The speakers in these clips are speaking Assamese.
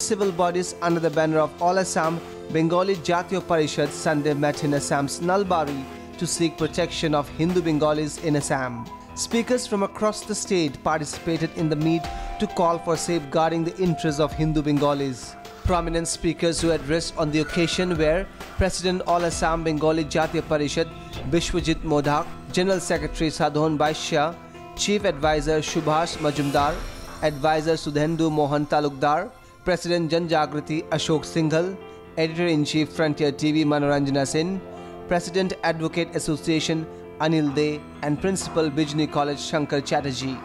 Civil bodies under the banner of All Assam Bengali Jatiya Parishad Sunday met in Assam's Nalbari to seek protection of Hindu Bengalis in Assam. Speakers from across the state participated in the meet to call for safeguarding the interests of Hindu Bengalis. Prominent speakers who addressed on the occasion were President All Assam Bengali Jatiya Parishad Bishwajit Modak, General Secretary Sadhon Baishya, Chief Advisor Shubhash Majumdar, Advisor Sudhendu Mohan Talukdar, President Janjagriti Ashok Singhal, Editor-in-Chief Frontier TV Manoranjana Sen, President Advocate Association Anil De, and Principal Bijni College Shankar Chatterjee.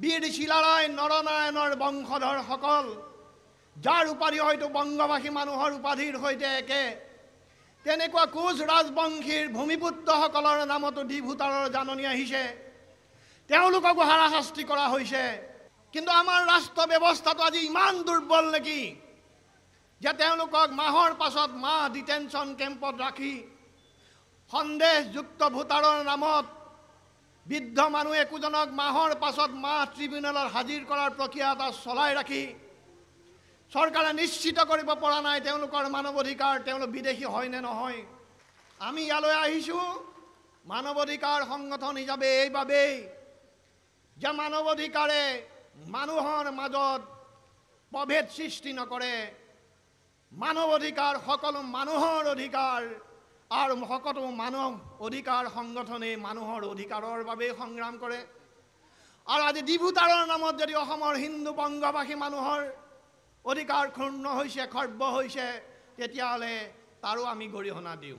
বীর শিলারায় নৰনাৰায়ণৰ বংশধৰ সকল যাৰ উপাধি হয়তো বংগবাসী মানুহৰ উপাধিৰ সৈতে একে তেনেকুৱা কোচ ৰাজবংশীৰ ভূমিপুত্ৰসকলৰ নামতো দ্বিভূতাৰৰ জাননী আহিছে তেওঁলোকক হাৰাশাস্তি কৰা হৈছে কিন্তু আমাৰ ৰাষ্ট্ৰ ব্যৱস্থাটো আজি ইমান দুৰ্বল নেকি যে তেওঁলোকক মাহৰ পাছত মাহ ডিটেনশন কেম্পত ৰাখি সন্দেহযুক্ত ভূতাৰৰ নামত বৃদ্ধ মানুহ একজনক মাহৰ পাছত মাহ ট্ৰিবিউনেলত হাজিৰ কৰাৰ প্ৰক্ৰিয়া এটা চলাই ৰাখি চৰকাৰে নিশ্চিত কৰিব পৰা নাই তেওঁলোকৰ মানৱ অধিকাৰ তেওঁলোক বিদেশী হয় নে নহয় আমি ইয়ালৈ আহিছো মানৱ অধিকাৰ সংগঠন হিচাপে এইভাৱেই যে মানৱ অধিকাৰে মানুহৰ মাজত প্ৰভেদ সৃষ্টি নকৰে মানৱ অধিকাৰ সকলো মানুহৰ অধিকাৰ আৰ সকলো মানৱ অধিকাৰ সংগঠনে মানুহৰ অধিকাৰৰ বাবে সংগ্ৰাম কৰে আৰু আজি দ্বিভূতাৰৰ নামত যদি অসমৰ হিন্দু বংগবাসী মানুহৰ অধিকাৰ ক্ষুণ্ণ হৈছে খৰ্ব হৈছে তেতিয়াহলে তাৰো আমি গৰিহণা দিওঁ